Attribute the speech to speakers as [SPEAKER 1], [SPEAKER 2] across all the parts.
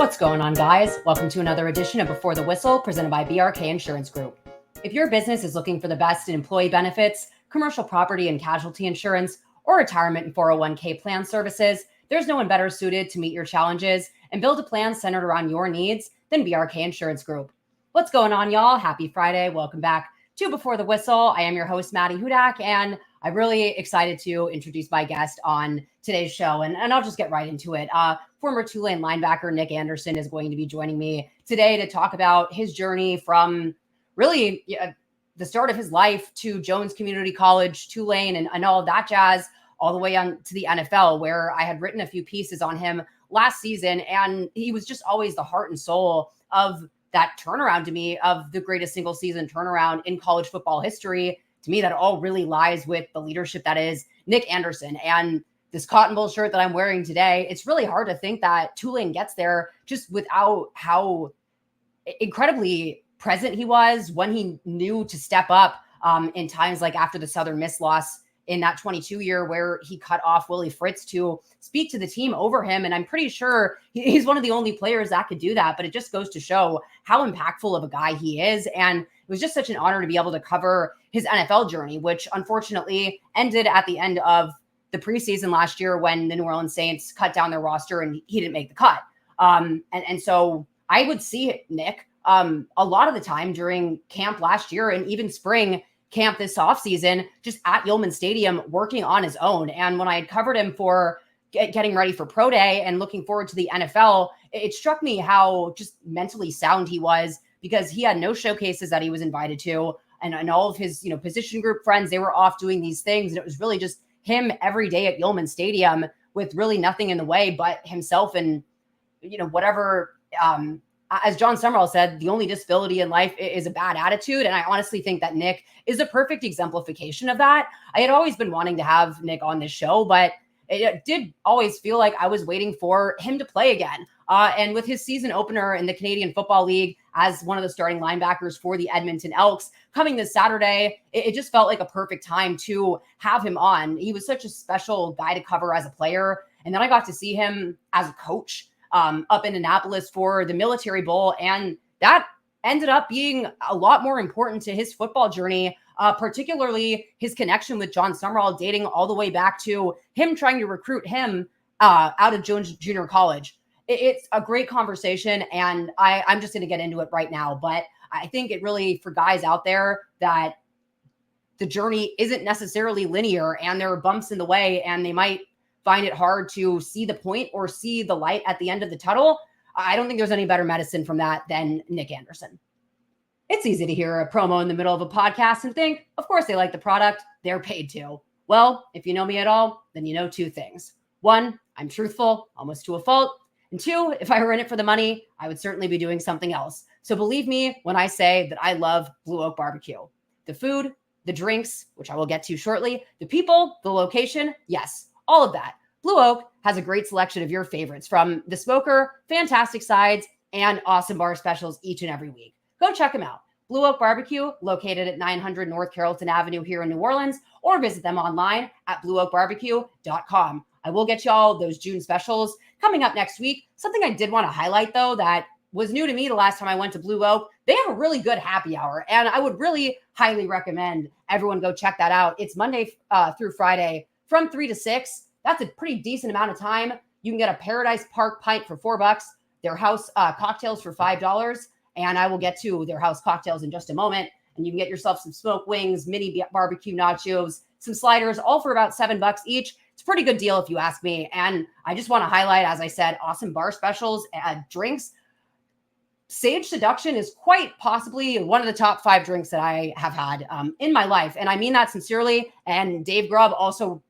[SPEAKER 1] What's going on, guys? Welcome to another edition of Before the Whistle, presented by BRK Insurance Group. If your business is looking for the best in employee benefits, commercial property and casualty insurance, or retirement and 401k plan services, there's no one better suited to meet your challenges and build a plan centered around your needs than BRK Insurance Group. What's going on, y'all? Happy Friday. Welcome back to Before the Whistle. I am your host, Maddie Hudak, and I'm really excited to introduce my guest on today's show, and I'll just get right into it. Former Tulane linebacker Nick Anderson is going to be joining me today to talk about his journey from really the start of his life to Jones Community College, Tulane, and all of that jazz, all the way on to the NFL, where I had written a few pieces on him last season, and he was just always the heart and soul of that turnaround to me, of the greatest single season turnaround in college football history. To me, that all really lies with the leadership that is Nick Anderson. And this Cotton Bowl shirt that I'm wearing today, it's really hard to think that Tulane gets there just without how incredibly present he was when he knew to step up in times like after the Southern Miss loss in that 22 year where he cut off Willie Fritz to speak to the team over him. And I'm pretty sure he's one of the only players that could do that, but it just goes to show how impactful of a guy he is. And it was just such an honor to be able to cover his NFL journey, which unfortunately ended at the end of the preseason last year when the New Orleans Saints cut down their roster and he didn't make the cut. And so I would see Nick a lot of the time during camp last year and even spring camp this offseason, just at Yulman Stadium working on his own. And when I had covered him for getting ready for pro day and looking forward to the NFL, it struck me how just mentally sound he was, because he had no showcases that he was invited to. And all of his, position group friends, they were off doing these things. And it was really just him every day at Yulman Stadium with really nothing in the way but himself and, whatever, as John Summerall said, the only disability in life is a bad attitude. And I honestly think that Nick is a perfect exemplification of that. I had always been wanting to have Nick on this show, but it did always feel like I was waiting for him to play again. And with his season opener in the Canadian Football League as one of the starting linebackers for the Edmonton Elks coming this Saturday, it just felt like a perfect time to have him on. He was such a special guy to cover as a player. And then I got to see him as a coach up in Annapolis for the Military Bowl. And that ended up being a lot more important to his football journey, particularly his connection with John Summerall, dating all the way back to him trying to recruit him out of Jones Junior College. It's a great conversation, and I'm just going to get into it right now. But I think it really, for guys out there, that the journey isn't necessarily linear, and there are bumps in the way, and they might find it hard to see the point or see the light at the end of the tunnel. I don't think there's any better medicine from that than Nick Anderson. It's easy to hear a promo in the middle of a podcast and think, of course they like the product, they're paid to. Well, if you know me at all, then you know two things. One, I'm truthful, almost to a fault. And two, if I were in it for the money, I would certainly be doing something else. So believe me when I say that I love Blue Oak Barbecue. The food, the drinks, which I will get to shortly, the people, the location, yes, all of that. Blue Oak has a great selection of your favorites, from the smoker, fantastic sides, and awesome bar specials each and every week. Go check them out. Blue Oak Barbecue, located at 900 North Carrollton Avenue here in New Orleans, or visit them online at blueoakbarbecue.com. I will get y'all those June specials coming up next week. Something I did want to highlight, though, that was new to me the last time I went to Blue Oak. They have a really good happy hour, and I would really highly recommend everyone go check that out. It's Monday through Friday from 3 to 6. That's a pretty decent amount of time. You can get a Paradise Park pint for $4, their house cocktails for $5, and I will get to their house cocktails in just a moment. And you can get yourself some smoked wings, mini barbecue nachos, some sliders, all for about $7 each. It's a pretty good deal if you ask me. And I just want to highlight, as I said, awesome bar specials, drinks. Sage Seduction is quite possibly one of the top 5 drinks that I have had in my life. And I mean that sincerely. And Dave Grubb also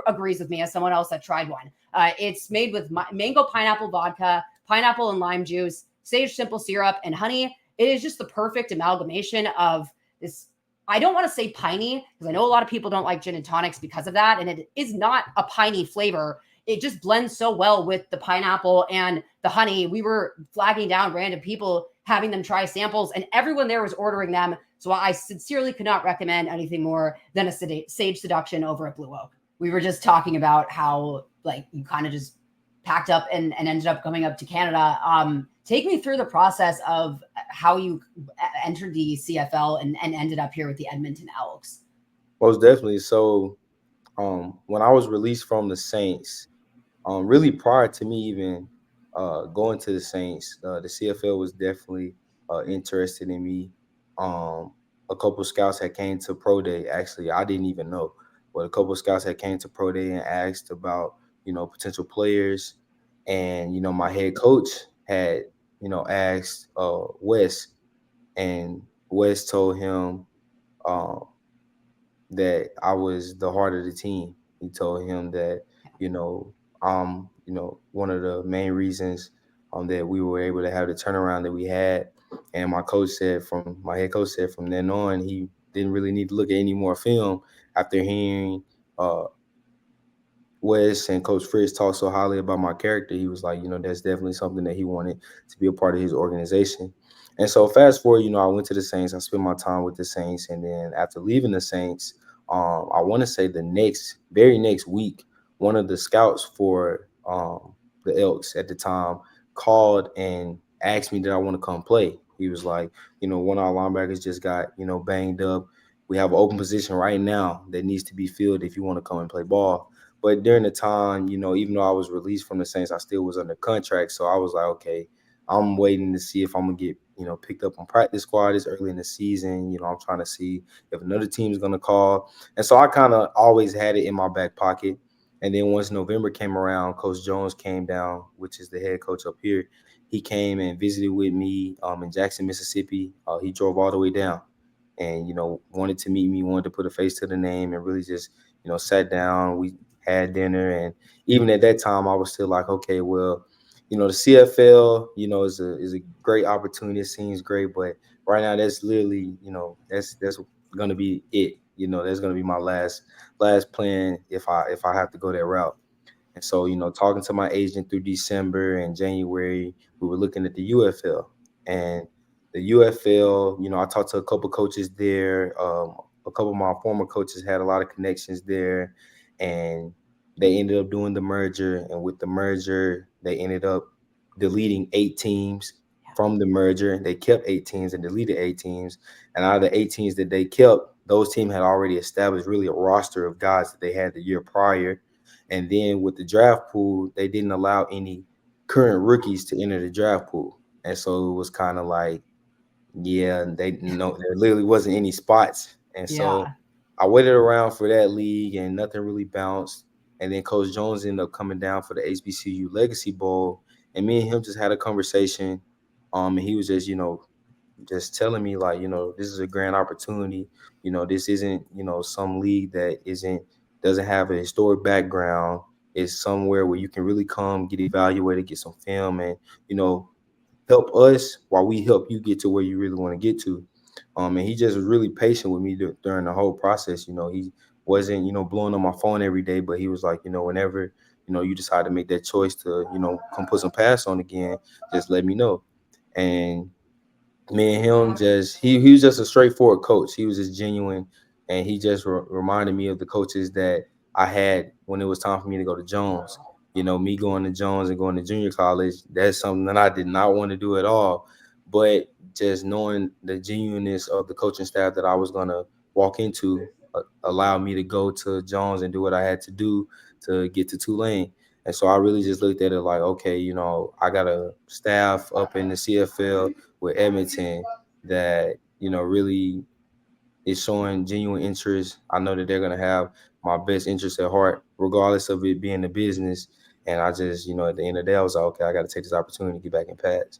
[SPEAKER 1] agrees with me as someone else that tried one. It's made with mango pineapple vodka, pineapple and lime juice, sage simple syrup, and honey. It is just the perfect amalgamation of this. I don't want to say piney, because I know a lot of people don't like gin and tonics because of that. And it is not a piney flavor. It just blends so well with the pineapple and the honey. We were flagging down random people, having them try samples, and everyone there was ordering them. So I sincerely could not recommend anything more than a Sage Seduction over at Blue Oak. We were just talking about how, like, you kind of just packed up and ended up coming up to Canada. Take me through the process of how you entered the CFL and ended up here with the Edmonton Elks.
[SPEAKER 2] Most definitely. So, when I was released from the Saints, really prior to me even going to the Saints, the CFL was definitely interested in me. Um, a couple scouts had came to pro day. Actually, I didn't even know, but a couple scouts had came to pro day and asked about potential players, and my head coach had asked Wes, and Wes told him. Um, that I was the heart of the team. He told him that, you know, one of the main reasons that we were able to have the turnaround that we had. And my head coach said from then on, he didn't really need to look at any more film after hearing uh, Wes and Coach Fritz talked so highly about my character. He was like, that's definitely something that he wanted to be a part of his organization. And so fast forward, I went to the Saints. I spent my time with the Saints, and then after leaving the Saints, I want to say the very next week, one of the scouts for the Elks at the time called and asked me did I want to come play. He was like, one of our linebackers just got banged up. We have an open position right now that needs to be filled if you want to come and play ball. But during the time, even though I was released from the Saints, I still was under contract. So I was like, okay, I'm waiting to see if I'm gonna get, picked up on practice squad this early in the season. I'm trying to see if another team is gonna call. And so I kind of always had it in my back pocket. And then once November came around, Coach Jones came down, which is the head coach up here. He came and visited with me in Jackson, Mississippi. He drove all the way down and wanted to meet me, wanted to put a face to the name, and really just sat down. We had dinner, and even at that time, I was still like, okay, well, the CFL, is a great opportunity. It seems great, but right now, that's literally, that's gonna be it. That's gonna be my last plan if I have to go that route. And so, talking to my agent through December and January, we were looking at the UFL. And the UFL, I talked to a couple coaches there. A couple of my former coaches had a lot of connections there. And they ended up doing the merger. And with the merger, they ended up deleting 8 teams from the merger. They kept 8 teams and deleted 8 teams. And out of the 8 teams that they kept, those teams had already established really a roster of guys that they had the year prior. And then with the draft pool, they didn't allow any current rookies to enter the draft pool. And so it was kind of like, yeah, they no, there literally wasn't any spots. And so
[SPEAKER 1] Yeah.
[SPEAKER 2] I waited around for that league and nothing really bounced. And then Coach Jones ended up coming down for the HBCU Legacy Bowl. And me and him just had a conversation. And he was just telling me like, this is a grand opportunity. This isn't, some league that doesn't have a historic background. It's somewhere where you can really come, get evaluated, get some film, and help us while we help you get to where you really want to get to. And he just was really patient with me during the whole process. He wasn't, blowing on my phone every day, but he was like, whenever, you decide to make that choice to, come put some pass on again, just let me know. And me and him just he was just a straightforward coach. He was just genuine, and he just reminded me of the coaches that I had when it was time for me to go to Jones. Me going to Jones and going to junior college, that's something that I did not want to do at all. But just knowing the genuineness of the coaching staff that I was gonna walk into allowed me to go to Jones and do what I had to do to get to Tulane. And so I really just looked at it like, okay, I got a staff up in the CFL with Edmonton that really is showing genuine interest. I know that they're gonna have my best interest at heart, regardless of it being a business. And I just, at the end of the day, I was like, okay, I got to take this opportunity to get back in pads.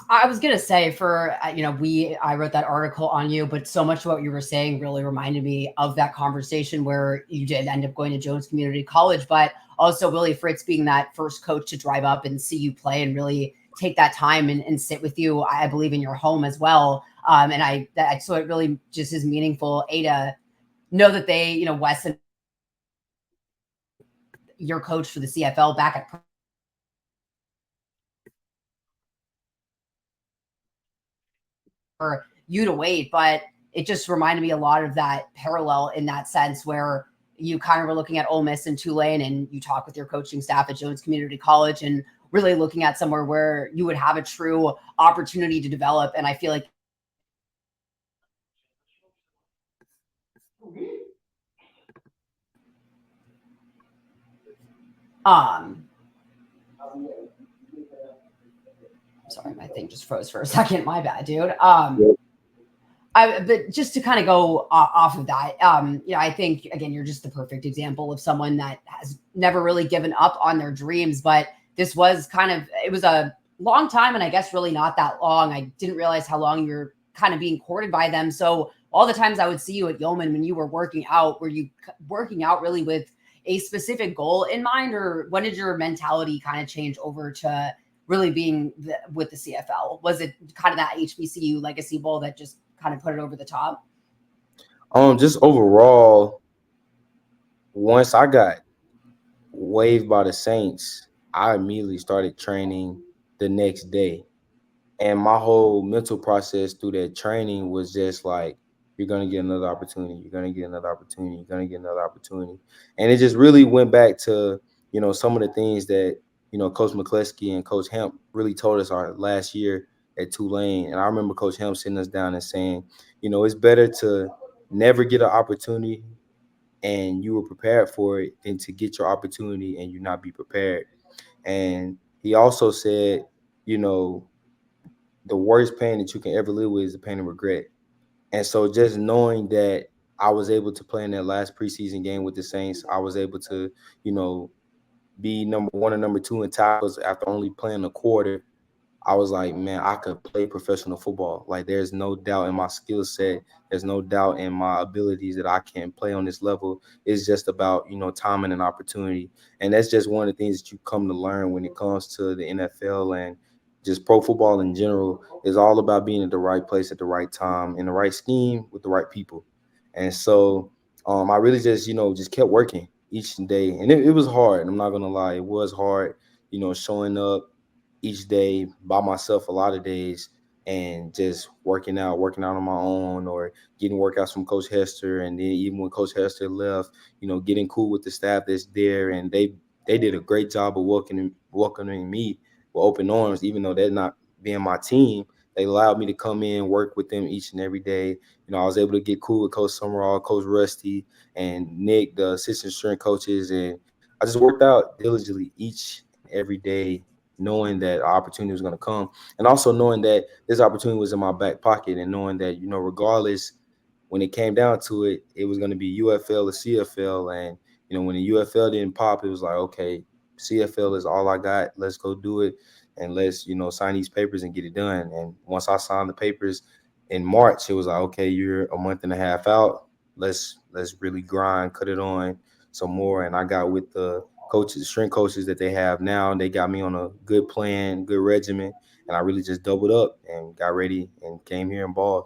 [SPEAKER 1] I was gonna say for I wrote that article on you, but so much of what you were saying really reminded me of that conversation where you did end up going to Jones Community College, but also Willie Fritz being that first coach to drive up and see you play and really take that time and sit with you, I believe, in your home as well. And so it really just is meaningful, to know that they, Wes and your coach for the CFL back at for you to wait, but it just reminded me a lot of that parallel in that sense where you kind of were looking at Ole Miss and Tulane, and you talk with your coaching staff at Jones Community College, and really looking at somewhere where you would have a true opportunity to develop. And I feel like um sorry, my thing just froze for a second. My bad, dude. But just to kind of go off of that, I think again, you're just the perfect example of someone that has never really given up on their dreams. But this was it was a long time, and I guess really not that long. I didn't realize how long you were kind of being courted by them. So all the times I would see you at Yeoman when you were working out, were you working out really with a specific goal in mind, or when did your mentality kind of change over to really being with the CFL? Was it kind of that HBCU Legacy Bowl that just kind of put it over the top?
[SPEAKER 2] Just overall, once I got waived by the Saints, I immediately started training the next day. And my whole mental process through that training was just like, you're going to get another opportunity. You're going to get another opportunity. You're going to get another opportunity. And it just really went back to, some of the things that, Coach McCleskey and Coach Hemp really told us our last year at Tulane. And I remember Coach Hemp sitting us down and saying, it's better to never get an opportunity and you were prepared for it than to get your opportunity and you not be prepared. And he also said, you know, the worst pain that you can ever live with is the pain of regret. And so just knowing that I was able to play in that last preseason game with the Saints, I was able to, you know, be number one and number two in tackles after only playing a quarter. I was like, man, I could play professional football. Like, there's no doubt in my skill set. There's no doubt in my abilities that I can play on this level. It's just about, timing and opportunity. And that's just one of the things that you come to learn when it comes to the NFL and just pro football in general. Is all about being at the right place at the right time in the right scheme with the right people. And so I really just, just kept working each day. And it was hard. I'm not going to lie. It was hard, showing up each day by myself a lot of days and just working out on my own or getting workouts from Coach Hester. And then even when Coach Hester left, getting cool with the staff that's there. And they did a great job of welcoming me with open arms, even though they're not being my team. They allowed me to come in, work with them each and every day. I was able to get cool with Coach Summerall, Coach Rusty, and Nick, the assistant strength coaches. And I just worked out diligently each and every day, knowing that opportunity was going to come, and also knowing that this opportunity was in my back pocket, and knowing that, regardless, when it came down to it, it was going to be UFL or CFL. And, when the UFL didn't pop, it was like, okay, CFL is all I got. Let's go do it. And let's, sign these papers and get it done. And once I signed the papers in March, it was like, okay, you're a month and a half out. Let's really grind, cut it on some more. And I got with the coaches, strength coaches that they have now. They got me on a good plan, good regimen, and I really just doubled up and got ready and came here and balled.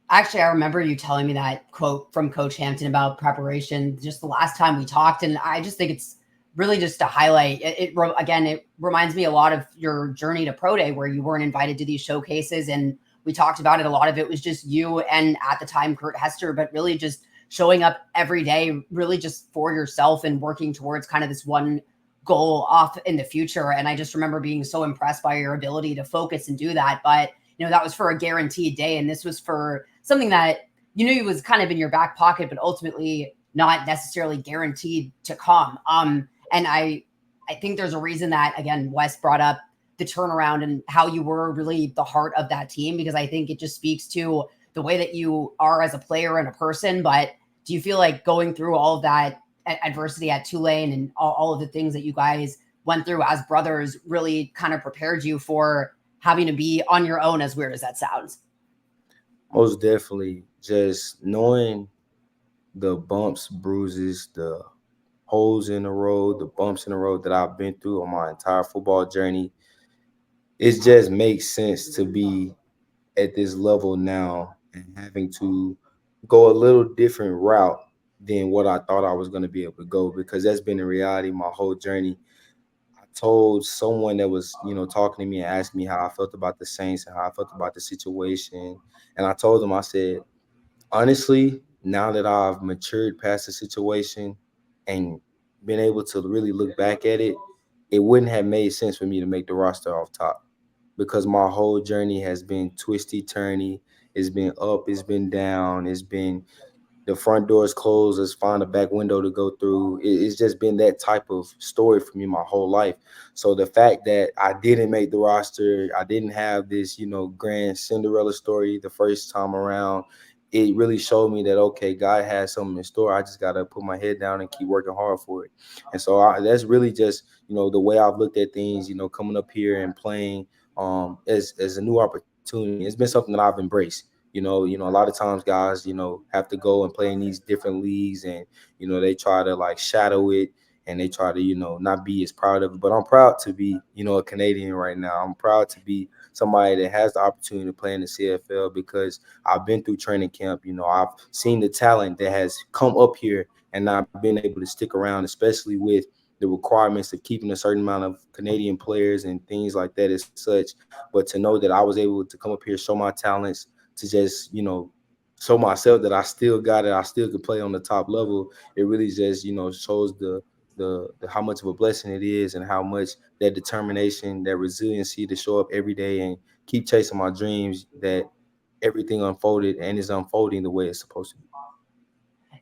[SPEAKER 1] Actually, I remember you telling me that quote from Coach Hampton about preparation just the last time we talked, and I just think it's really just to highlight again. It reminds me a lot of your journey to Pro Day, where you weren't invited to these showcases, and we talked about it. A lot of it was just you and at the time Kurt Hester, but really just showing up every day, really just for yourself and working towards kind of this one goal off in the future. And I just remember being so impressed by your ability to focus and do that. But that was for a guaranteed day, and this was for something that you knew was kind of in your back pocket, but ultimately not necessarily guaranteed to come. And I think there's a reason that, again, Wes brought up the turnaround and how you were really the heart of that team, because I think it just speaks to the way that you are as a player and a person. But do you feel like going through all of that adversity at Tulane and all of the things that you guys went through as brothers really kind of prepared you for having to be on your own, as weird as that sounds?
[SPEAKER 2] Most definitely, just knowing the bumps, bruises, the holes in the road, the bumps in the road that I've been through on my entire football journey, it just makes sense to be at this level now and having to go a little different route than what I thought I was going to be able to go, because that's been the reality my whole journey. I told someone that was, talking to me and asked me how I felt about the Saints and how I felt about the situation. And I told them, I said, honestly, now that I've matured past the situation and been able to really look back at it, it wouldn't have made sense for me to make the roster off top because my whole journey has been twisty turny. It's been up, it's been down, it's been the front doors closed, let's find a back window to go through. It's just been that type of story for me my whole life. So the fact that I didn't make the roster, I didn't have this, grand Cinderella story the first time around, it really showed me that, okay, God has something in store. I just got to put my head down and keep working hard for it. And so that's really just, the way I've looked at things, coming up here and playing as a new opportunity. It's been something that I've embraced. A lot of times guys, have to go and play in these different leagues and, they try to like shadow it and they try to, not be as proud of it. But I'm proud to be, a Canadian right now. I'm proud to be somebody that has the opportunity to play in the CFL because I've been through training camp. I've seen the talent that has come up here and not been able to stick around, especially with the requirements of keeping a certain amount of Canadian players and things like that as such. But to know that I was able to come up here, show my talents, to just, show myself that I still got it, I still can play on the top level. It really just, shows the how much of a blessing it is and how much that determination, that resiliency to show up every day and keep chasing my dreams, that everything unfolded and is unfolding the way it's supposed to be.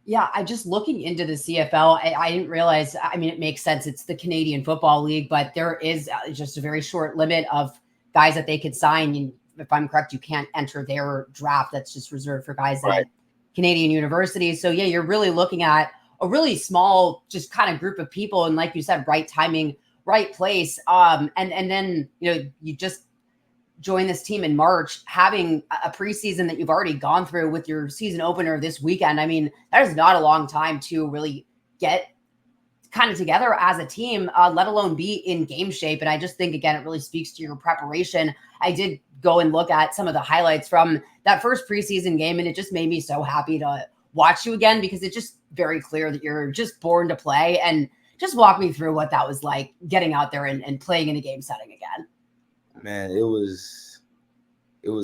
[SPEAKER 1] Yeah, I just looking into the CFL, I didn't realize. I mean, it makes sense. It's the Canadian Football League, but there is just a very short limit of guys that they could sign. If I'm correct, you can't enter their draft. That's just reserved for guys
[SPEAKER 2] Right.
[SPEAKER 1] at Canadian universities. So yeah, you're really looking at a really small, just kind of group of people, and like you said, right timing, right place. And then you just join this team in March, having a preseason that you've already gone through with your season opener this weekend. I mean, that is not a long time to really get kind of together as a team, let alone be in game shape. And I just think, again, it really speaks to your preparation. I did go and look at some of the highlights from that first preseason game, and it just made me so happy to watch you again because it's just very clear that you're just born to play. And just walk me through what that was like getting out there and playing in a game setting again.
[SPEAKER 2] Man, it was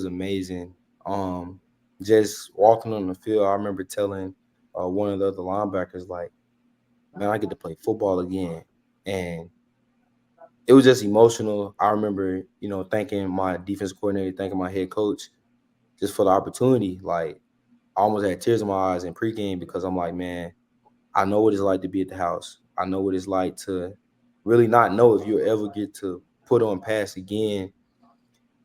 [SPEAKER 2] amazing. Um, just walking on the field, I remember telling one of the other linebackers, like, man, I get to play football again. And it was just emotional. I remember, thanking my defense coordinator, thanking my head coach just for the opportunity. Like, I almost had tears in my eyes in pregame because I'm like, man, I know what it's like to be at the house. I know what it's like to really not know if you'll ever get to put on pass again.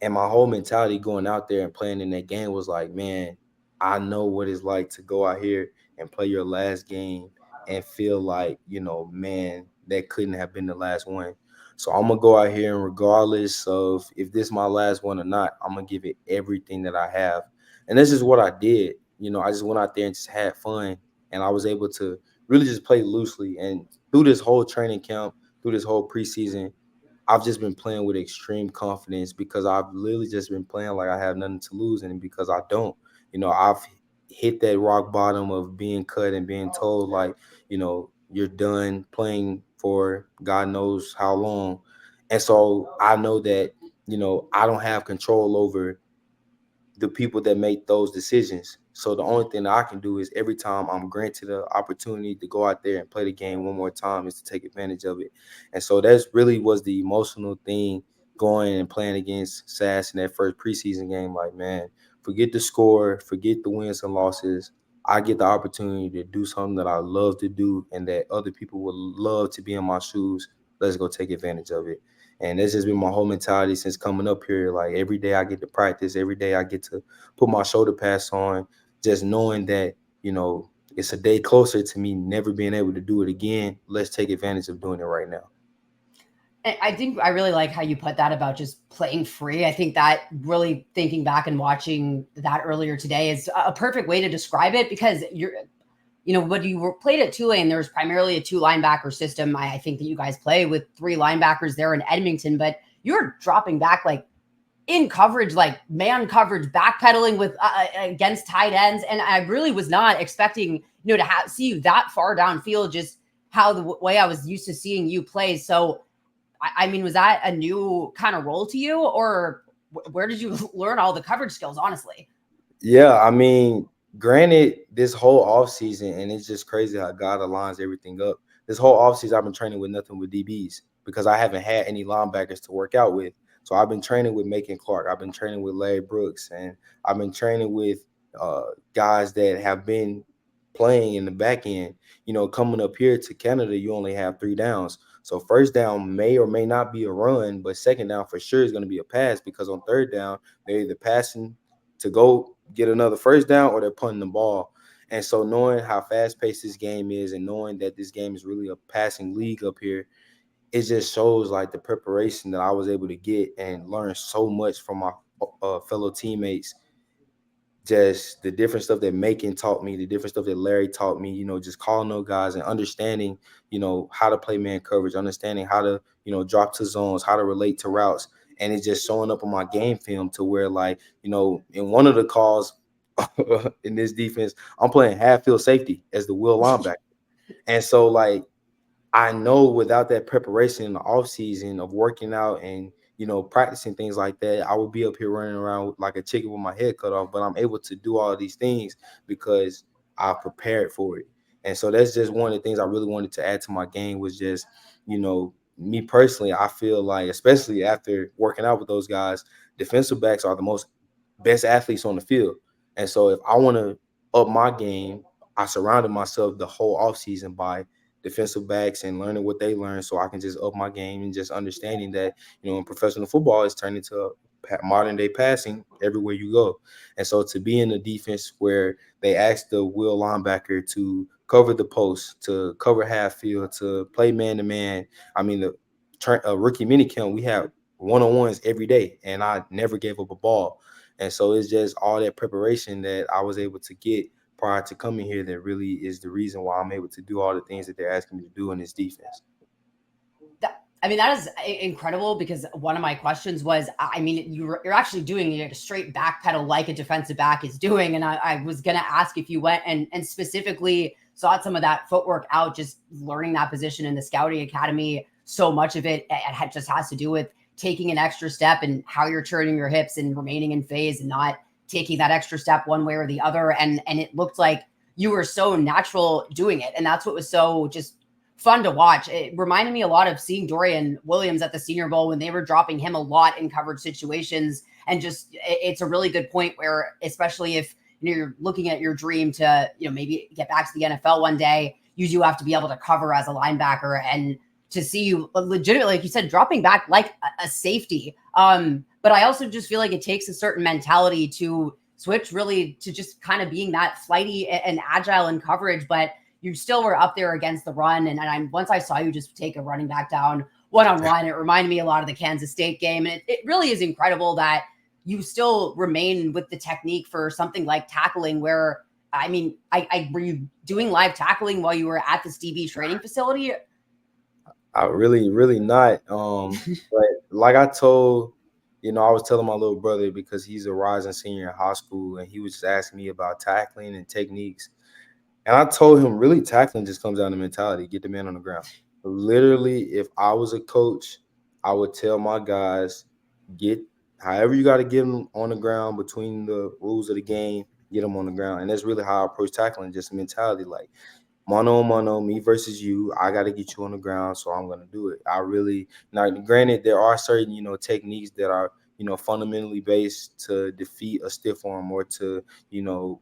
[SPEAKER 2] And my whole mentality going out there and playing in that game was like, man, I know what it's like to go out here and play your last game and feel like, man, that couldn't have been the last one. So I'm gonna go out here and regardless of if this is my last one or not, I'm gonna give it everything that I have. And this is what I did. I just went out there and just had fun and I was able to really just play loosely. And through this whole training camp, through this whole preseason, I've just been playing with extreme confidence because I've literally just been playing like I have nothing to lose, and because I don't. I've hit that rock bottom of being cut and being told like, you're done playing for God knows how long. And so I know that, I don't have control over the people that make those decisions. So the only thing that I can do is every time I'm granted the opportunity to go out there and play the game one more time is to take advantage of it. And so that's really was the emotional thing going and playing against SAS in that first preseason game. Like, man, forget the score, forget the wins and losses. I get the opportunity to do something that I love to do and that other people would love to be in my shoes. Let's go take advantage of it. And that's just been my whole mentality since coming up here. Like every day I get to practice, every day I get to put my shoulder pads on, just knowing that, it's a day closer to me never being able to do it again. Let's take advantage of doing it right now.
[SPEAKER 1] I think I really like how you put that about just playing free. I think that really thinking back and watching that earlier today is a perfect way to describe it because when you were played at Tulane, there was primarily a two linebacker system. I think that you guys play with three linebackers there in Edmonton, but you're dropping back like in coverage, like man coverage, backpedaling with against tight ends. And I really was not expecting, to see you that far downfield, just how the way I was used to seeing you play. So I mean, was that a new kind of role to you, or where did you learn all the coverage skills? Honestly,
[SPEAKER 2] Yeah, I mean, Granted, this whole offseason, and it's just crazy how God aligns everything up. This whole offseason, I've been training with nothing with DBs because I haven't had any linebackers to work out with. So I've been training with Macon Clark. I've been training with Larry Brooks, and I've been training with guys that have been playing in the back end. Coming up here to Canada, you only have 3 downs. So first down may or may not be a run, but second down for sure is going to be a pass because on third down, they're either passing to go get another first down or they're punting the ball. And so knowing how fast paced this game is and knowing that this game is really a passing league up here, it just shows like the preparation that I was able to get and learn so much from my fellow teammates. Just the different stuff that Macon taught me, the different stuff that Larry taught me, just calling those guys and understanding, how to play man coverage, understanding how to, drop to zones, how to relate to routes. And it's just showing up on my game film to where, like, in one of the calls in this defense, I'm playing half field safety as the will linebacker. And so, like, I know without that preparation in the off season of working out and practicing things like that, I would be up here running around like a chicken with my head cut off. But I'm able to do all of these things because I prepared for it. And so that's just one of the things I really wanted to add to my game was just, me personally, I feel like, especially after working out with those guys, defensive backs are the most best athletes on the field. And so if I want to up my game, I surrounded myself the whole offseason by defensive backs and learning what they learn so I can just up my game and just understanding that, in professional football, it's turned into modern day passing everywhere you go. And so to be in a defense where they ask the will linebacker to cover the post, to cover half field, to play man to man. I mean, the rookie minicamp, we have one-on-ones every day, and I never gave up a ball. And so it's just all that preparation that I was able to get prior to coming here that really is the reason why I'm able to do all the things that they're asking me to do in this defense.
[SPEAKER 1] That is incredible because one of my questions was, I mean, you're actually doing a straight backpedal like a defensive back is doing. And I was going to ask if you went and specifically sought some of that footwork out, just learning that position in the scouting academy. So much of it just has to do with taking an extra step and how you're turning your hips and remaining in phase and not taking that extra step one way or the other. And it looked like you were so natural doing it. And that's what was so just fun to watch. It reminded me a lot of seeing Dorian Williams at the Senior Bowl when they were dropping him a lot in coverage situations. And just, it's a really good point where, especially if you're looking at your dream to, maybe get back to the NFL one day, you do have to be able to cover as a linebacker and to see you legitimately, like you said, dropping back like a safety. But I also just feel like it takes a certain mentality to switch really to just kind of being that flighty and agile in coverage, but you still were up there against the run. And once I saw you just take a running back down one-on-one, it reminded me a lot of the Kansas State game. And it really is incredible that you still remain with the technique for something like tackling where, I mean, were you doing live tackling while you were at this DB training facility?
[SPEAKER 2] I really not. But like I told, I was telling my little brother because he's a rising senior in high school and he was just asking me about tackling and techniques. And I told him, really, tackling just comes down to mentality. Get the man on the ground. Literally, if I was a coach, I would tell my guys, get however you got to get them on the ground between the rules of the game, get them on the ground. And that's really how I approach tackling, just mentality. Like, mano a mano, me versus you. I got to get you on the ground, so I'm going to do it. Now, granted, there are certain, techniques that are, fundamentally based to defeat a stiff arm or to,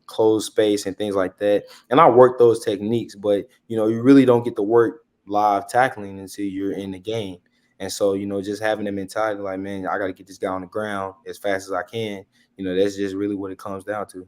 [SPEAKER 2] close space and things like that. And I work those techniques, but, you really don't get to work live tackling until you're in the game. And so, just having the mentality like, man, I got to get this guy on the ground as fast as I can. That's just really what it comes down to.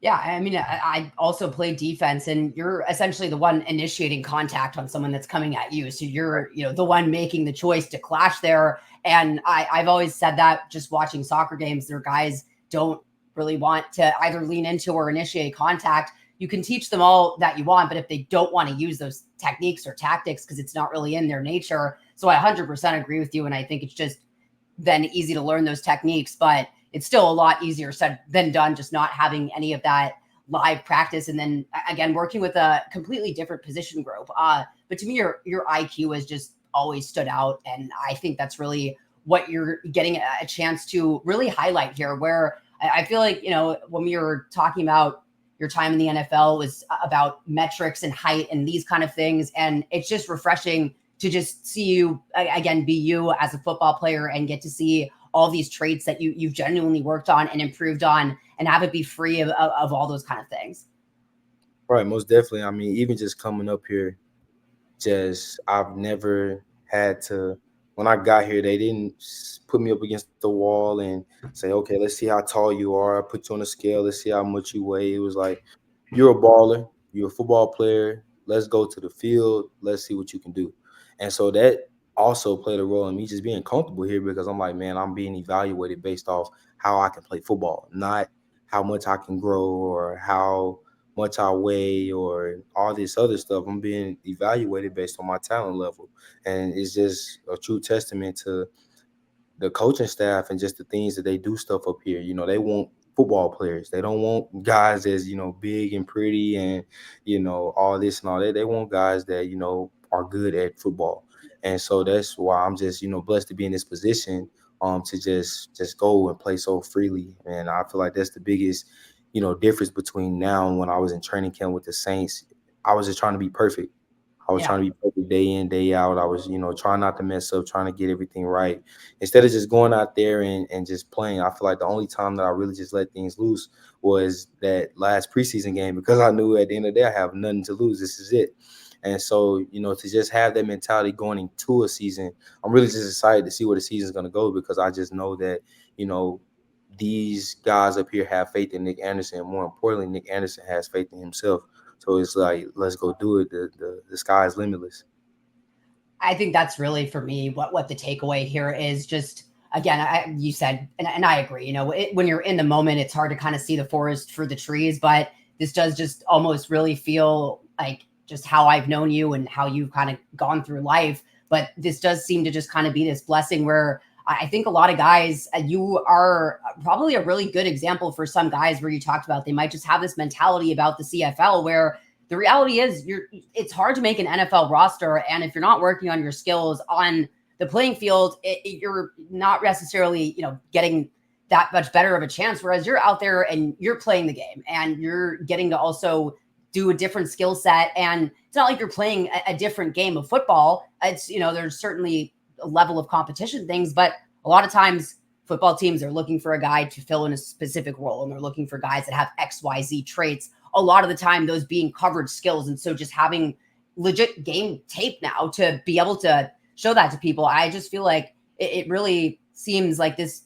[SPEAKER 1] Yeah, I mean, I also play defense, and you're essentially the one initiating contact on someone that's coming at you. So you're, the one making the choice to clash there. And I've always said that just watching soccer games, their guys don't really want to either lean into or initiate contact. You can teach them all that you want, but if they don't want to use those techniques or tactics because it's not really in their nature. So I 100% agree with you, and I think it's just then easy to learn those techniques, but it's still a lot easier said than done, just not having any of that live practice. And then again, working with a completely different position group. But to me, your IQ has just always stood out. And I think that's really what you're getting a chance to really highlight here, where I feel like, when we were talking about your time in the NFL, was about metrics and height and these kind of things. And it's just refreshing to just see you again, be you as a football player and get to see all these traits that you've genuinely worked on and improved on and have it be free of all those kind of things.
[SPEAKER 2] Right, most definitely. I mean, even just coming up here, just I've never had to. When I got here, they didn't put me up against the wall and say, "Okay, let's see how tall you are. I put you on a scale. Let's see how much you weigh." It was like, "You're a baller. You're a football player. Let's go to the field. Let's see what you can do." And so that also played a role in me just being comfortable here because I'm like, man, I'm being evaluated based off how I can play football, not how much I can grow or how much I weigh or all this other stuff. I'm being evaluated based on my talent level. And it's just a true testament to the coaching staff and just the things that they do stuff up here. They want football players. They don't want guys that's, big and pretty and, all this and all that. They want guys that, are good at football. And so that's why I'm just, blessed to be in this position to just go and play so freely. And I feel like that's the biggest, difference between now and when I was in training camp with the Saints. I was just trying to be perfect. I was
[SPEAKER 1] Yeah.
[SPEAKER 2] trying to be perfect day in, day out. I was, trying not to mess up, trying to get everything right. Instead of just going out there and just playing, I feel like the only time that I really just let things loose was that last preseason game because I knew at the end of the day I have nothing to lose. This is it. And so, to just have that mentality going into a season, I'm really just excited to see where the season's going to go because I just know that, these guys up here have faith in Nick Anderson. And more importantly, Nick Anderson has faith in himself. So it's like, let's go do it. The sky is limitless.
[SPEAKER 1] I think that's really for me what the takeaway here is. Just again, you said, and I agree. When you're in the moment, it's hard to kind of see the forest for the trees, but this does just almost really feel like just how I've known you and how you've kind of gone through life. But this does seem to just kind of be this blessing where I think a lot of guys, you are probably a really good example for some guys where you talked about they might just have this mentality about the CFL where the reality is it's hard to make an NFL roster. And if you're not working on your skills on the playing field, you're not necessarily, getting that much better of a chance. Whereas you're out there and you're playing the game and you're getting to also do a different skill set. And it's not like you're playing a different game of football. It's, there's certainly a level of competition things, but a lot of times football teams are looking for a guy to fill in a specific role and they're looking for guys that have XYZ traits, a lot of the time those being covered skills. And so just having legit game tape now to be able to show that to people, I just feel like it really seems like this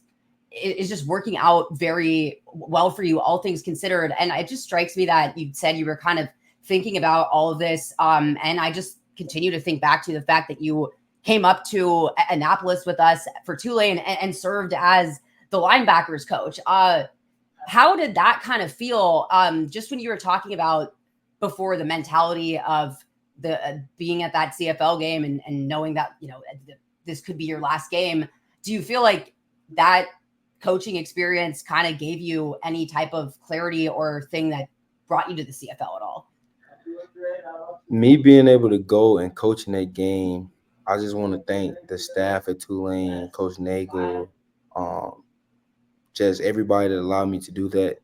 [SPEAKER 1] is just working out very well for you, all things considered. And it just strikes me that you said you were kind of thinking about all of this. And I just continue to think back to the fact that you came up to Annapolis with us for Tulane and served as the linebackers coach. How did that kind of feel? Just when you were talking about before the mentality of the being at that CFL game and knowing that this could be your last game, do you feel like that coaching experience kind of gave you any type of clarity or thing that brought you to the CFL at all?
[SPEAKER 2] Me being able to go and coach in that game, I just want to thank the staff at Tulane, Coach Nagel, um, just everybody that allowed me to do that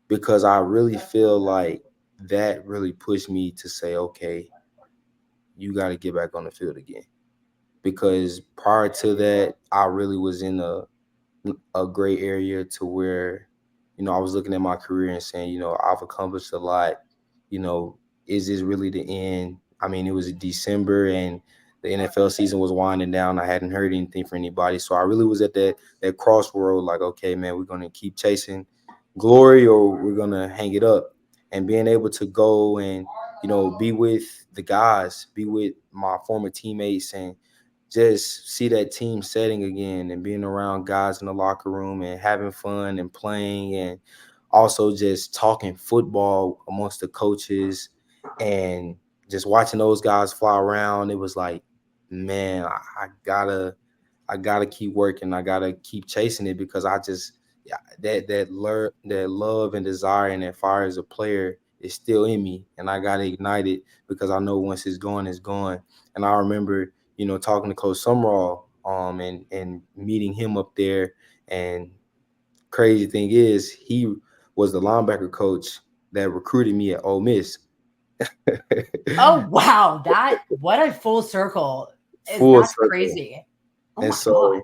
[SPEAKER 2] because I really feel like that really pushed me to say, okay, you got to get back on the field again. Because prior to that, I really was in a gray area to where, I was looking at my career and saying, I've accomplished a lot. You know, is this really the end? I mean, it was December and the NFL season was winding down. I hadn't heard anything from anybody. So I really was at that crossroad, like, okay, man, we're gonna keep chasing glory or we're gonna hang it up. And being able to go and, be with the guys, be with my former teammates and just see that team setting again and being around guys in the locker room and having fun and playing and also just talking football amongst the coaches and just watching those guys fly around. It was like, man, I gotta keep working. I gotta keep chasing it because I just yeah, that love and desire and that fire as a player is still in me, and I gotta ignite it because I know once it's gone, it's gone. And I remember, talking to Coach Summerall, and meeting him up there and crazy thing is he was the linebacker coach that recruited me at Ole Miss.
[SPEAKER 1] Oh wow, that what a full circle. Is
[SPEAKER 2] Full
[SPEAKER 1] that's
[SPEAKER 2] circle.
[SPEAKER 1] crazy. Oh
[SPEAKER 2] And
[SPEAKER 1] my god.
[SPEAKER 2] so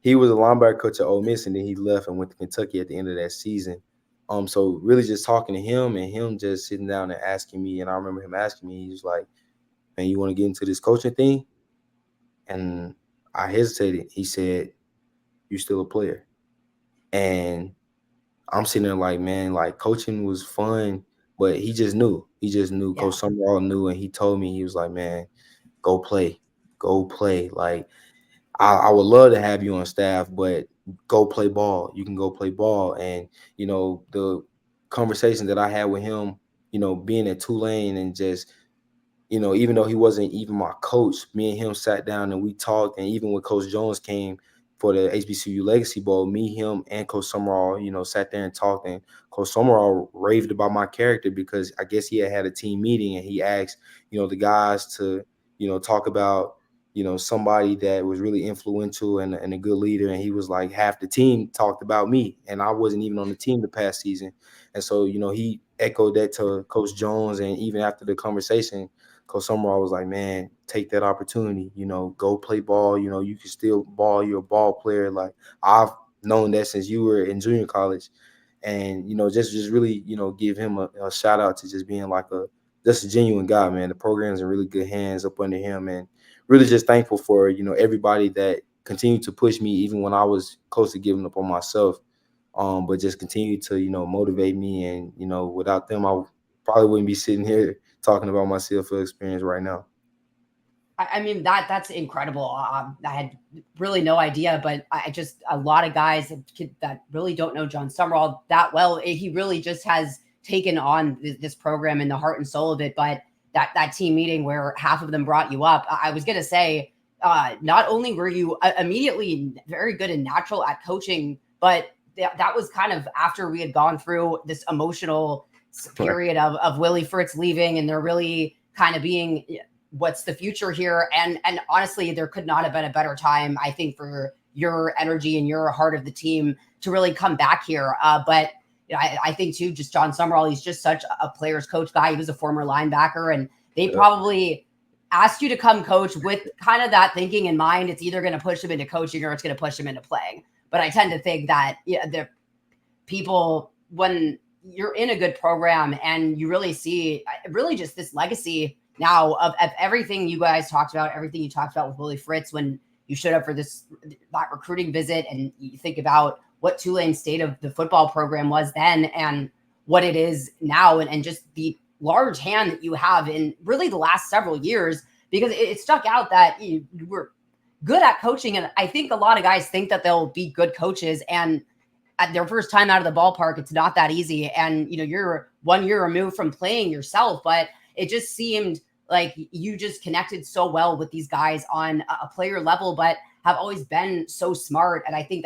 [SPEAKER 2] he was a linebacker coach at Ole Miss, and then he left and went to Kentucky at the end of that season. So really just talking to him and him just sitting down and asking me, and I remember him asking me, he was like, "Man, you want to get into this coaching thing?" And I hesitated. He said, "You still a player?" And I'm sitting there like, man, like coaching was fun, but he just knew. He just knew.
[SPEAKER 1] Yeah.
[SPEAKER 2] Coach Summerall knew, and he told me, he was like, man, go play, go play. Like I would love to have you on staff, but go play ball. You can go play ball. And, the conversation that I had with him, being at Tulane and just, even though he wasn't even my coach, me and him sat down and we talked. And even when Coach Jones came for the HBCU Legacy Bowl, me, him, and Coach Summerall, sat there and talked. And Coach Summerall raved about my character because I guess he had a team meeting and he asked, the guys to, talk about, somebody that was really influential and a good leader. And he was like, half the team talked about me, and I wasn't even on the team the past season. And so, he echoed that to Coach Jones. And even after the conversation, Coach Summerall was like, man, take that opportunity, go play ball. You can still ball. You're a ball player. Like I've known that since you were in junior college. And, just really, give him a shout out to just being like just a genuine guy, man. The program's in really good hands up under him, and really just thankful for, everybody that continued to push me even when I was close to giving up on myself. But just continue to, motivate me. And, without them, I probably wouldn't be sitting here talking about my CFL experience right now.
[SPEAKER 1] I mean that's incredible. I had really no idea, but I just a lot of guys that really don't know John Summerall that well. He really just has taken on this program and the heart and soul of it. But that team meeting where half of them brought you up, I was gonna say, not only were you immediately very good and natural at coaching, but that was kind of after we had gone through this emotional
[SPEAKER 2] Right.
[SPEAKER 1] period of Willie Fritz leaving, and there really kind of being what's the future here. And honestly, there could not have been a better time, I think, for your energy and your heart of the team to really come back here. But I think too, just John Summerall, he's just such a player's coach guy. He was a former linebacker, and they
[SPEAKER 2] Yeah.
[SPEAKER 1] probably asked you to come coach with kind of that thinking in mind. It's either going to push him into coaching or it's going to push him into playing. But I tend to think that the people, when you're in a good program and you really see really just this legacy now of everything you guys talked about, everything you talked about with Willie Fritz when you showed up for that recruiting visit, and you think about what Tulane's state of the football program was then and what it is now, and just the large hand that you have in really the last several years, because it stuck out that you were good at coaching. And I think a lot of guys think that they'll be good coaches, and at their first time out of the ballpark, it's not that easy. And, you're 1 year removed from playing yourself, but it just seemed like you just connected so well with these guys on a player level, but have always been so smart. And I think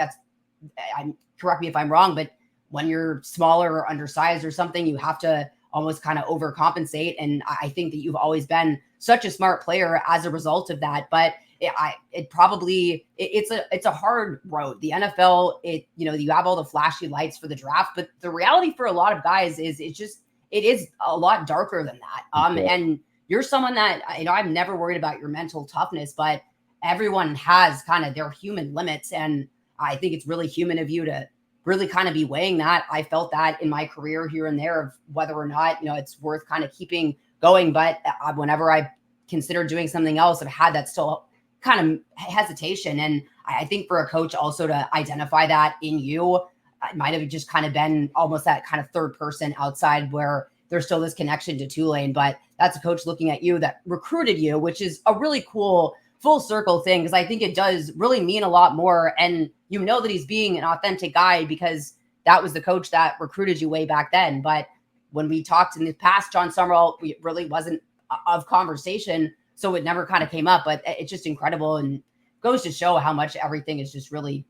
[SPEAKER 1] correct me if I'm wrong, but when you're smaller or undersized or something, you have to almost kind of overcompensate. And I think that you've always been such a smart player as a result of that. But it's a hard road. The NFL, you have all the flashy lights for the draft, but the reality for a lot of guys is it is a lot darker than that.
[SPEAKER 2] Yeah.
[SPEAKER 1] And you're someone that I'm never worried about your mental toughness, but everyone has kind of their human limits, and I think it's really human of you to really kind of be weighing that. I felt that in my career here and there of whether or not it's worth kind of keeping going, but whenever I considered doing something else, I've had that still kind of hesitation. And I think for a coach also to identify that in you, it might have just kind of been almost that kind of third person outside where there's still this connection to Tulane, but that's a coach looking at you that recruited you, which is a really cool full circle thing, because I think it does really mean a lot more. And that he's being an authentic guy because that was the coach that recruited you way back then. But when we talked in the past, John Summerall, it really wasn't of conversation, so it never kind of came up. But it's just incredible and goes to show how much everything has just really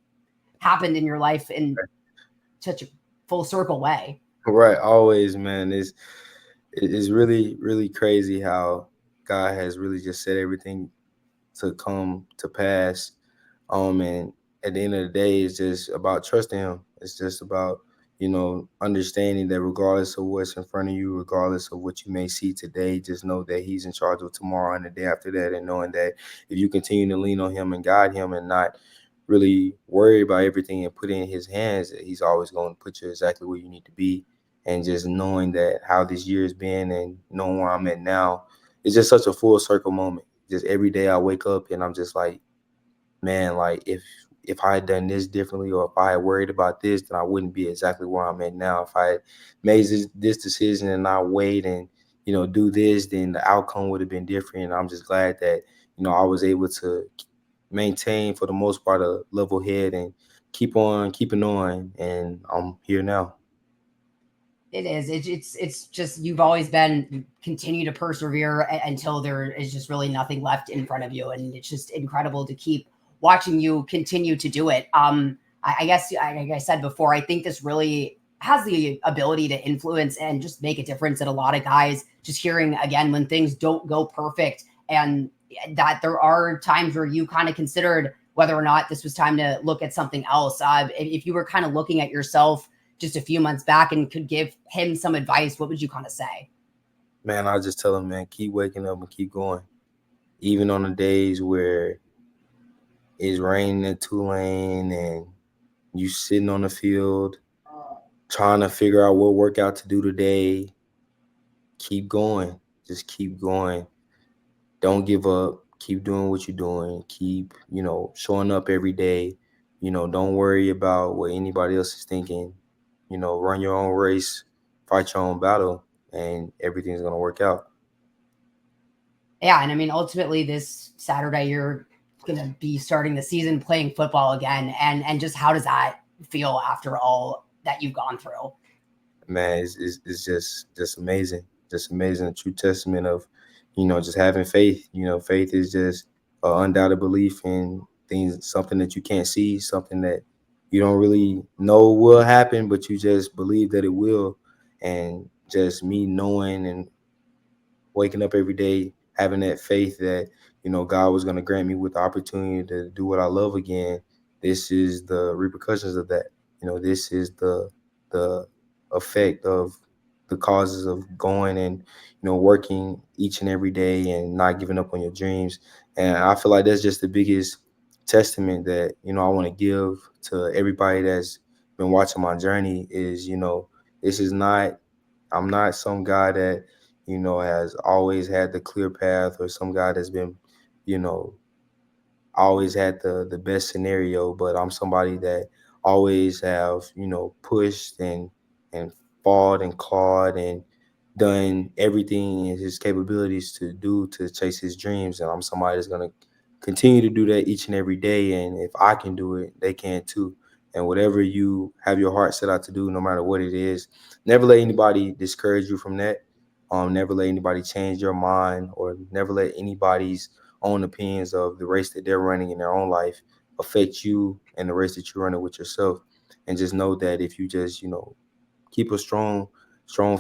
[SPEAKER 1] happened in your life in such a full circle way.
[SPEAKER 2] Right. Always, man. It's really, really crazy how God has really just set everything to come to pass. And at the end of the day, it's just about trusting him. It's just about, understanding that regardless of what's in front of you, regardless of what you may see today, just know that he's in charge of tomorrow and the day after that. And knowing that if you continue to lean on him and guide him and not really worry about everything and put it in his hands, that he's always going to put you exactly where you need to be. And just knowing that how this year has been and knowing where I'm at now, it's just such a full circle moment. Just every day I wake up and I'm just like, man, like if I had done this differently or if I had worried about this, then I wouldn't be exactly where I'm at now. If I had made this decision and not wait and, do this, then the outcome would have been different. And I'm just glad that, I was able to maintain for the most part a level head and keep on keeping on. And I'm here now.
[SPEAKER 1] It is. It's just you've always been you continue to persevere until there is just really nothing left in front of you, and it's just incredible to keep watching you continue to do it. I guess like I said before, I think this really has the ability to influence and just make a difference in a lot of guys. Just hearing again when things don't go perfect, and that there are times where you kind of considered whether or not this was time to look at something else. If you were kind of looking at yourself just a few months back and could give him some advice, what would you kind of say?
[SPEAKER 2] Man, I just tell him, man, keep waking up and keep going. Even on the days where it's raining in Tulane and you sitting on the field trying to figure out what workout to do today, keep going. Just keep going. Don't give up. Keep doing what you're doing. Keep, showing up every day. Don't worry about what anybody else is thinking. Run your own race, fight your own battle, and everything's going to work out.
[SPEAKER 1] Yeah, and I mean, ultimately, this Saturday you're gonna be starting the season playing football again, and just how does that feel after all that you've gone through?
[SPEAKER 2] Man, it's just amazing. Just amazing. A true testament of, just having faith. Faith is just an undoubted belief in things, something that you can't see, something that you don't really know will happen, but you just believe that it will. And just me knowing and waking up every day, having that faith that, God was going to grant me with the opportunity to do what I love again. This is the repercussions of that. This is the effect of the causes of going and, working each and every day and not giving up on your dreams. And I feel like that's just the biggest testament that, I want to give to everybody that's been watching my journey is, this is not, I'm not some guy that, has always had the clear path or some guy that's been, you know, always had the best scenario, but I'm somebody that always have, pushed and fought and clawed and done everything in his capabilities to do to chase his dreams. And I'm somebody that's gonna continue to do that each and every day. And if I can do it, they can too. And whatever you have your heart set out to do, no matter what it is, never let anybody discourage you from that. Never let anybody change your mind or never let anybody's own opinions of the race that they're running in their own life affect you and the race that you're running with yourself. And just know that if you just, keep a strong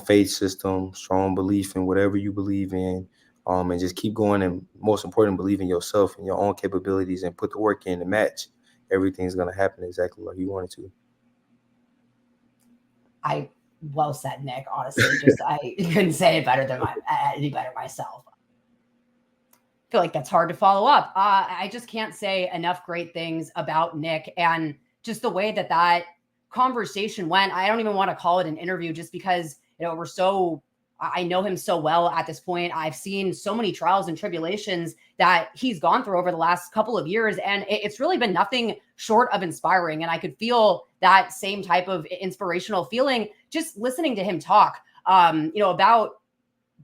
[SPEAKER 2] faith system, strong belief in whatever you believe in, and just keep going and most important, believe in yourself and your own capabilities and put the work in to match. Everything's gonna happen exactly like you want it to.
[SPEAKER 1] I well said, Nick. Honestly, just I couldn't say it better than any better myself. Feel like that's hard to follow up. I just can't say enough great things about Nick and just the way that that conversation went. I don't even want to call it an interview just because, we're so, I know him so well at this point. I've seen so many trials and tribulations that he's gone through over the last couple of years, and it's really been nothing short of inspiring. And I could feel that same type of inspirational feeling just listening to him talk, about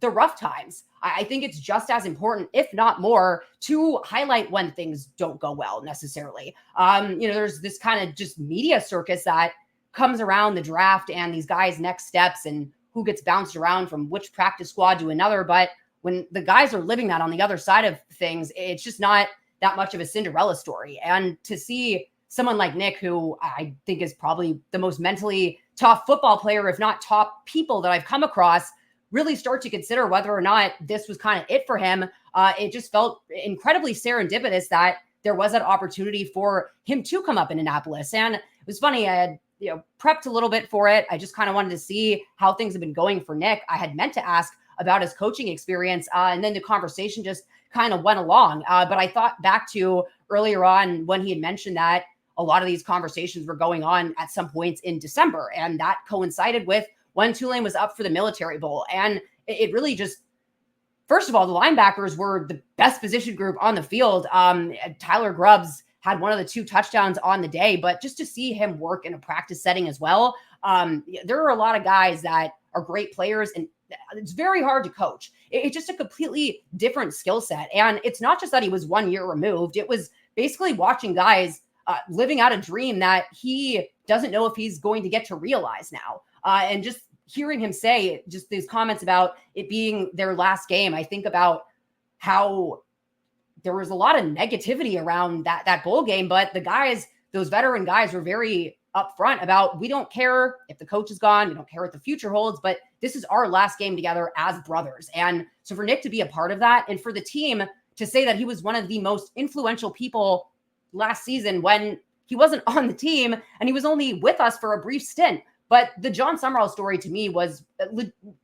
[SPEAKER 1] the rough times. I think it's just as important, if not more, to highlight when things don't go well necessarily. There's this kind of just media circus that comes around the draft and these guys' next steps and who gets bounced around from which practice squad to another. But when the guys are living that on the other side of things, it's just not that much of a Cinderella story. And to see someone like Nick, who I think is probably the most mentally tough football player, if not top people that I've come across, really start to consider whether or not this was kind of it for him. It just felt incredibly serendipitous that there was that opportunity for him to come up in Annapolis. And it was funny. I had, prepped a little bit for it. I just kind of wanted to see how things have been going for Nick. I had meant to ask about his coaching experience. And then the conversation just kind of went along. But I thought back to earlier on when he had mentioned that a lot of these conversations were going on at some points in December. And that coincided with when Tulane was up for the Military Bowl. And it really just, first of all, the linebackers were the best position group on the field. Tyler Grubbs had one of the 2 touchdowns on the day, but just to see him work in a practice setting as well. There are a lot of guys that are great players, and it's very hard to coach. It's just a completely different skill set. And it's not just that he was 1 year removed. It was basically watching guys living out a dream that he doesn't know if he's going to get to realize now. And just hearing him say just these comments about it being their last game, I think about how there was a lot of negativity around that bowl game, but the guys, those veteran guys, were very upfront about, we don't care if the coach is gone, we don't care what the future holds, but this is our last game together as brothers. And so for Nick to be a part of that, and for the team to say that he was one of the most influential people last season when he wasn't on the team and he was only with us for a brief stint. But the John Summerall story to me was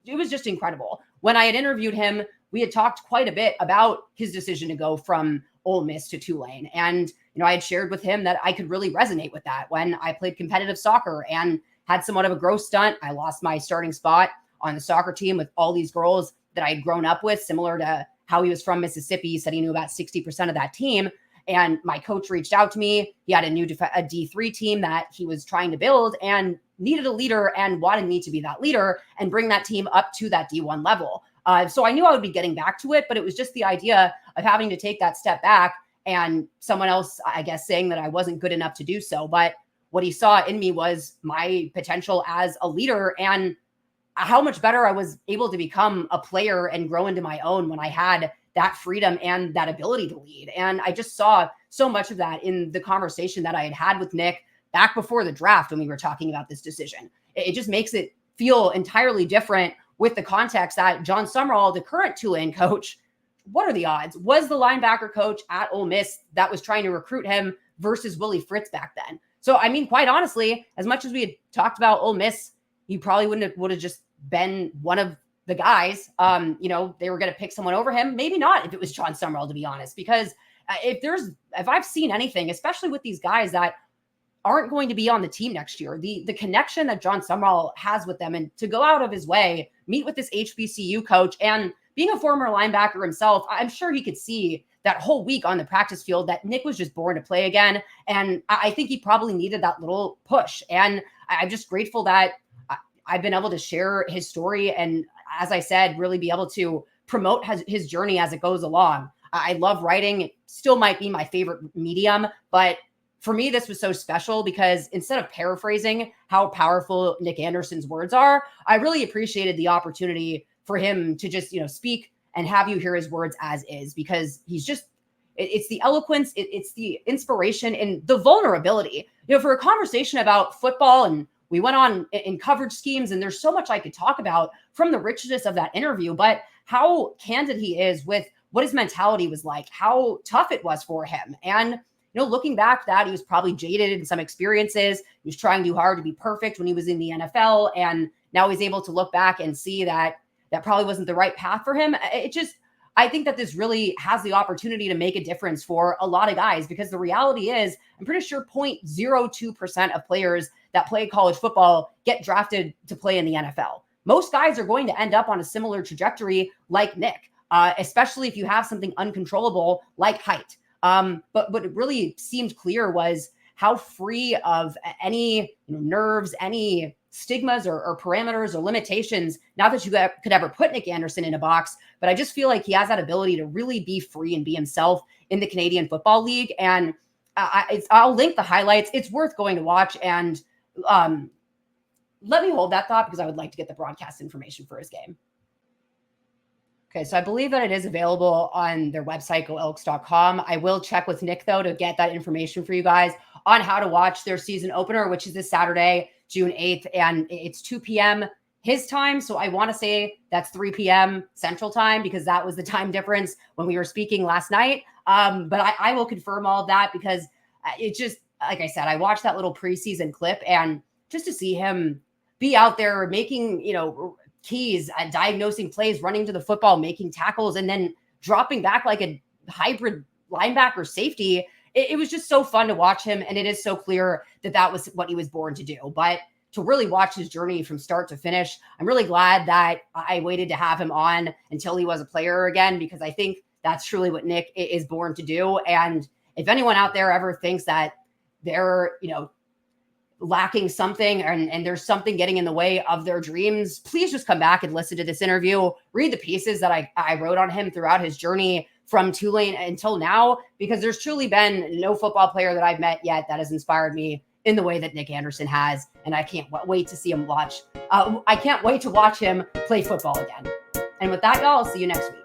[SPEAKER 1] just incredible. When I had interviewed him, we had talked quite a bit about his decision to go from Ole Miss to Tulane. And, I had shared with him that I could really resonate with that. When I played competitive soccer and had somewhat of a growth stunt, I lost my starting spot on the soccer team with all these girls that I had grown up with, similar to how he was from Mississippi. He said he knew about 60% of that team. And my coach reached out to me. He had a D3 team that he was trying to build and needed a leader and wanted me to be that leader and bring that team up to that D1 level. So I knew I would be getting back to it, but it was just the idea of having to take that step back and someone else, I guess, saying that I wasn't good enough to do so. But what he saw in me was my potential as a leader and how much better I was able to become a player and grow into my own when I had that freedom and that ability to lead. And I just saw so much of that in the conversation that I had with Nick back before the draft when we were talking about this decision. It just makes it feel entirely different with the context that John Summerall, the current Tulane coach, what are the odds? Was the linebacker coach at Ole Miss that was trying to recruit him versus Willie Fritz back then. So, I mean, quite honestly, as much as we had talked about Ole Miss, he probably would have just been one of the guys. They were going to pick someone over him. Maybe not if it was John Summerall, to be honest, because if I've seen anything, especially with these guys that aren't going to be on the team next year, the connection that John Summerall has with them, and to go out of his way, meet with this HBCU coach, and being a former linebacker himself, I'm sure he could see that whole week on the practice field that Nick was just born to play again. And I think he probably needed that little push. And I'm just grateful that I've been able to share his story. And as I said, really be able to promote his journey as it goes along. I love writing. It still might be my favorite medium, but for me, this was so special because instead of paraphrasing how powerful Nick Anderson's words are, I really appreciated the opportunity for him to just, speak and have you hear his words as is, because he's just, it's the eloquence, it's the inspiration and the vulnerability, for a conversation about football. And we went on in coverage schemes, and there's so much I could talk about from the richness of that interview, but how candid he is with what his mentality was like, how tough it was for him. And looking back, that he was probably jaded in some experiences. He was trying too hard to be perfect when he was in the NFL. And now he's able to look back and see that probably wasn't the right path for him. I think that this really has the opportunity to make a difference for a lot of guys, because the reality is, I'm pretty sure 0.02% of players that play college football get drafted to play in the NFL. Most guys are going to end up on a similar trajectory like Nick, especially if you have something uncontrollable like height. But what it really seemed clear was how free of any nerves, any stigmas or parameters or limitations, not that you could ever put Nick Anderson in a box, but I just feel like he has that ability to really be free and be himself in the Canadian Football League. And I'll link the highlights. It's worth going to watch. And let me hold that thought because I would like to get the broadcast information for his game. Okay, so I believe that it is available on their website, goelks.com. I will check with Nick, though, to get that information for you guys on how to watch their season opener, which is this Saturday, June 8th, and it's 2 p.m. his time. So I want to say that's 3 p.m. Central time, because that was the time difference when we were speaking last night. But I will confirm all of that because it just, like I said, I watched that little preseason clip, and just to see him be out there making, keys, diagnosing plays, running to the football, making tackles, and then dropping back like a hybrid linebacker safety. It was just so fun to watch him. And it is so clear that that was what he was born to do. But to really watch his journey from start to finish, I'm really glad that I waited to have him on until he was a player again, because I think that's truly what Nick is born to do. And if anyone out there ever thinks that they're, lacking something and there's something getting in the way of their dreams, please just come back and listen to this interview. Read the pieces that I wrote on him throughout his journey from Tulane until now, because there's truly been no football player that I've met yet that has inspired me in the way that Nick Anderson has. And I can't wait to see him I can't wait to watch him play football again. And with that, y'all, I'll see you next week.